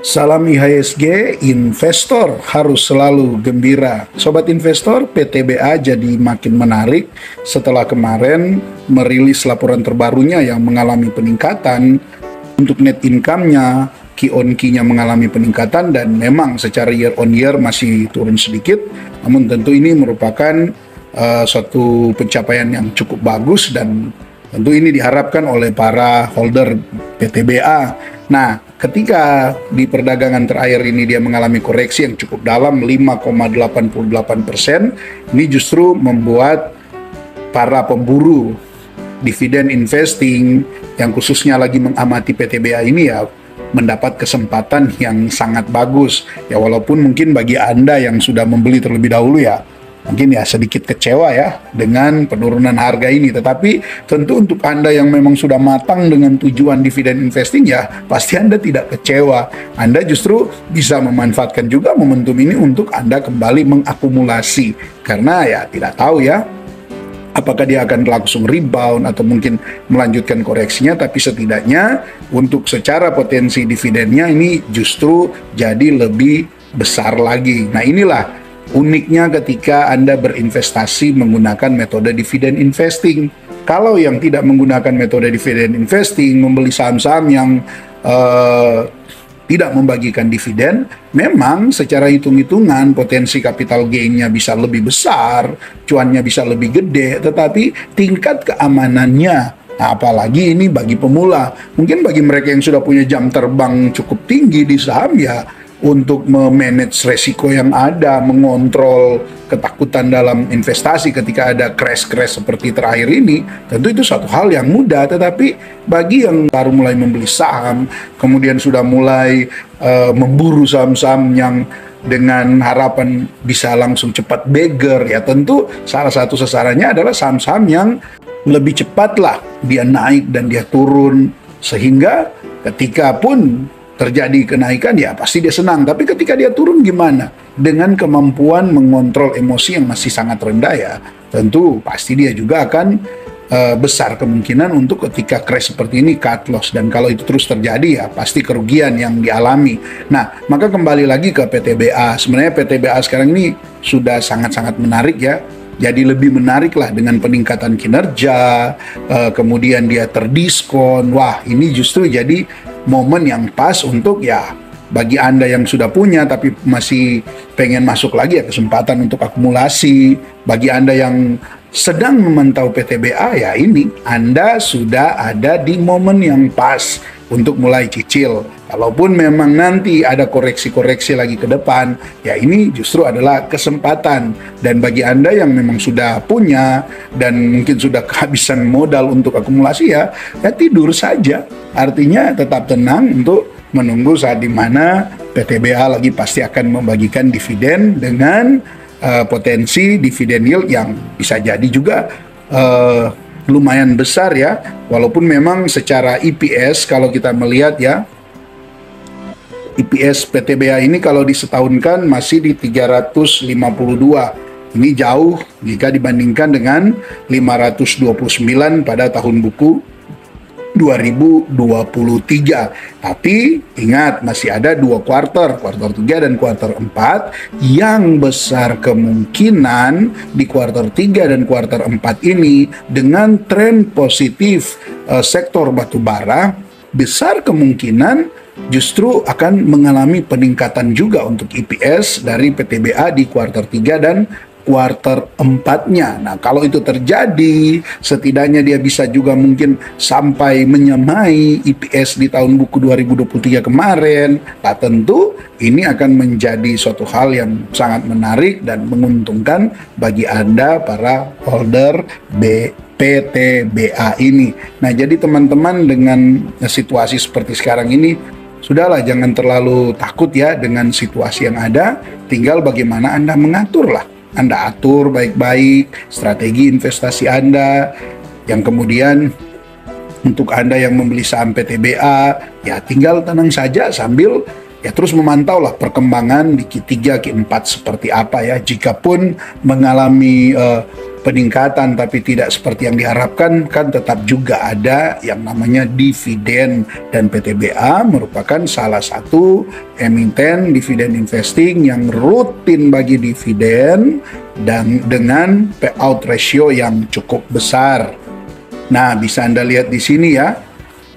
Salam IHSG, investor harus selalu gembira. Sobat investor, PTBA jadi makin menarik setelah kemarin merilis laporan terbarunya yang mengalami peningkatan untuk net income-nya, Q on Q-nya mengalami peningkatan dan memang secara year on year masih turun sedikit. Namun tentu ini merupakan suatu pencapaian yang cukup bagus dan tentu ini diharapkan oleh para holder PTBA. Nah, ketika di perdagangan terakhir ini dia mengalami koreksi yang cukup dalam 5,88%, ini justru membuat para pemburu dividen investing yang khususnya lagi mengamati PTBA ini ya mendapat kesempatan yang sangat bagus. Ya walaupun mungkin bagi Anda yang sudah membeli terlebih dahulu ya mungkin ya sedikit kecewa ya dengan penurunan harga ini, tetapi tentu untuk Anda yang memang sudah matang dengan tujuan dividen investing ya pasti Anda tidak kecewa. Anda justru bisa memanfaatkan juga momentum ini untuk Anda kembali mengakumulasi, karena ya tidak tahu ya apakah dia akan langsung rebound atau mungkin melanjutkan koreksinya, tapi setidaknya untuk secara potensi dividennya ini justru jadi lebih besar lagi. Nah inilah uniknya ketika Anda berinvestasi menggunakan metode dividen investing. Kalau yang tidak menggunakan metode dividen investing, membeli saham-saham yang tidak membagikan dividen, memang secara hitung-hitungan potensi capital gain-nya bisa lebih besar, cuannya bisa lebih gede, tetapi tingkat keamanannya, nah, apalagi ini bagi pemula, mungkin bagi mereka yang sudah punya jam terbang cukup tinggi di saham ya, untuk memanage resiko yang ada, mengontrol ketakutan dalam investasi ketika ada crash-crash seperti terakhir ini, tentu itu satu hal yang mudah. Tetapi bagi yang baru mulai membeli saham, kemudian sudah mulai memburu saham-saham yang dengan harapan bisa langsung cepat beggar, ya tentu salah satu sasarannya adalah saham-saham yang lebih cepat lah dia naik dan dia turun, sehingga ketika pun terjadi kenaikan ya pasti dia senang, tapi ketika dia turun gimana? Dengan kemampuan mengontrol emosi yang masih sangat rendah ya tentu pasti dia juga akan besar kemungkinan untuk ketika crash seperti ini cut loss, dan kalau itu terus terjadi ya pasti kerugian yang dialami. Nah maka kembali lagi ke PTBA, sebenarnya PTBA sekarang ini sudah sangat-sangat menarik ya. Jadi lebih menarik lah dengan peningkatan kinerja, kemudian dia terdiskon. Wah ini justru jadi momen yang pas untuk ya bagi Anda yang sudah punya tapi masih pengen masuk lagi ya kesempatan untuk akumulasi. Bagi Anda yang sedang memantau PTBA ya ini Anda sudah ada di momen yang pas untuk mulai cicil. Kalaupun memang nanti ada koreksi-koreksi lagi ke depan, ya ini justru adalah kesempatan. Dan bagi Anda yang memang sudah punya dan mungkin sudah kehabisan modal untuk akumulasi ya tidur saja. Artinya tetap tenang untuk menunggu saat dimana PTBA lagi pasti akan membagikan dividen dengan potensi dividen yield yang bisa jadi juga lumayan besar ya, walaupun memang secara EPS kalau kita melihat ya, EPS PTBA ini kalau disetahunkan masih di 352. Ini jauh jika dibandingkan dengan 529 pada tahun buku 2023. Tapi ingat masih ada 2 kuarter 3 dan kuarter 4 yang besar kemungkinan di kuarter 3 dan kuarter 4 ini dengan tren positif sektor batubara, besar kemungkinan justru akan mengalami peningkatan juga untuk EPS dari PTBA di kuarter 3 dan kuarter 4-nya. Nah, kalau itu terjadi, setidaknya dia bisa juga mungkin sampai menyamai EPS di tahun buku 2023 kemarin. Nah, tentu ini akan menjadi suatu hal yang sangat menarik dan menguntungkan bagi Anda para holder PTBA ini. Nah, jadi teman-teman dengan situasi seperti sekarang ini, sudahlah jangan terlalu takut ya dengan situasi yang ada, tinggal bagaimana Anda mengatur lah. Anda atur baik-baik strategi investasi Anda, yang kemudian untuk Anda yang membeli saham PTBA, ya tinggal tenang saja sambil ya terus memantau lah perkembangan di Q3, Q4 seperti apa ya. Jikapun mengalami peningkatan tapi tidak seperti yang diharapkan, kan tetap juga ada yang namanya dividen, dan PTBA merupakan salah satu emiten dividen investing yang rutin bagi dividen dan dengan payout ratio yang cukup besar. Nah, bisa Anda lihat di sini ya,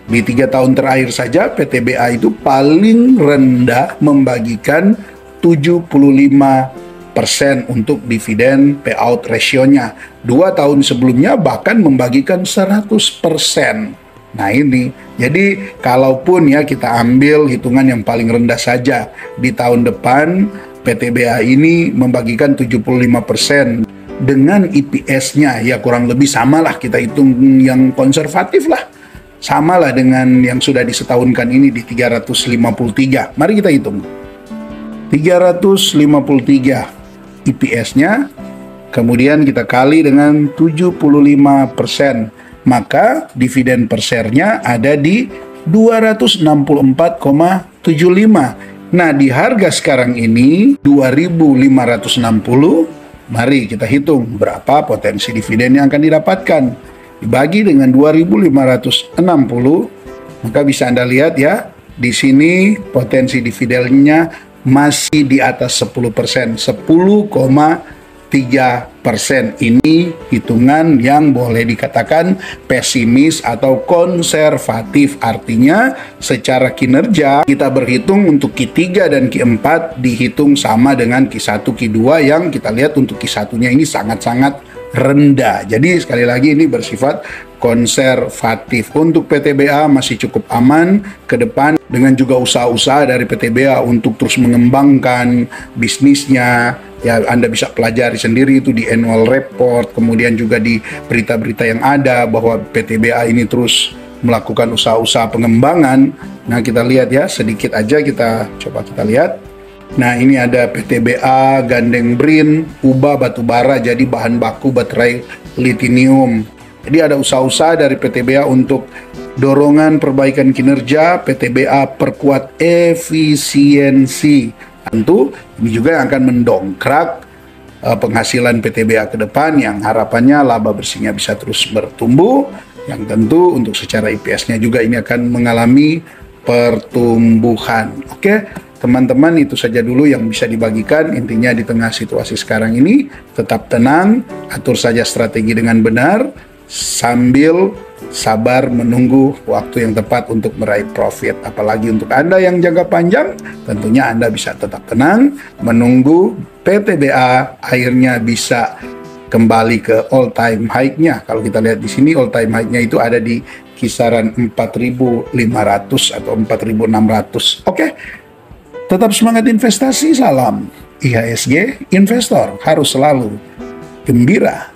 di 3 tahun terakhir saja PTBA itu paling rendah membagikan 75% untuk dividen payout ratio-nya. 2 tahun sebelumnya bahkan membagikan 100%. Nah ini, jadi kalaupun ya kita ambil hitungan yang paling rendah saja, di tahun depan PTBA ini membagikan 75%. Dengan EPS-nya ya kurang lebih samalah, kita hitung yang konservatif lah. Samalah dengan yang sudah disetahunkan ini di 353. Mari kita hitung. 353 EPS-nya, kemudian kita kali dengan 75%, maka dividen per share-nya ada di 264,75. Nah, di harga sekarang ini 2.560, mari kita hitung berapa potensi dividen yang akan didapatkan. Dibagi dengan 2.560, maka bisa Anda lihat ya, di sini potensi dividennya masih di atas 10%, 10,3%. Ini hitungan yang boleh dikatakan pesimis atau konservatif. Artinya secara kinerja kita berhitung untuk Q3 dan Q4 dihitung sama dengan Q1, Q2 yang kita lihat untuk Q1-nya ini sangat-sangat rendah. Jadi sekali lagi ini bersifat konservatif. Untuk PTBA masih cukup aman ke depan, dengan juga usaha-usaha dari PTBA untuk terus mengembangkan bisnisnya. Ya, Anda bisa pelajari sendiri itu di annual report, kemudian juga di berita-berita yang ada bahwa PTBA ini terus melakukan usaha-usaha pengembangan. Nah, kita lihat ya, sedikit aja kita lihat. Nah, ini ada PTBA gandeng BRIN, ubah batubara jadi bahan baku baterai lithium. Jadi ada usaha-usaha dari PTBA untuk dorongan perbaikan kinerja, PTBA perkuat efisiensi. Tentu ini juga yang akan mendongkrak penghasilan PTBA ke depan, yang harapannya laba bersihnya bisa terus bertumbuh, yang tentu untuk secara EPS-nya juga ini akan mengalami pertumbuhan. Oke, teman-teman, itu saja dulu yang bisa dibagikan. Intinya di tengah situasi sekarang ini tetap tenang, atur saja strategi dengan benar, sambil sabar menunggu waktu yang tepat untuk meraih profit. Apalagi untuk Anda yang jangka panjang, tentunya Anda bisa tetap tenang menunggu PTBA akhirnya bisa kembali ke all time high-nya. Kalau kita lihat di sini all time high-nya itu ada di kisaran 4.500 atau 4.600. Oke. Tetap semangat investasi, salam IHSG, investor harus selalu gembira.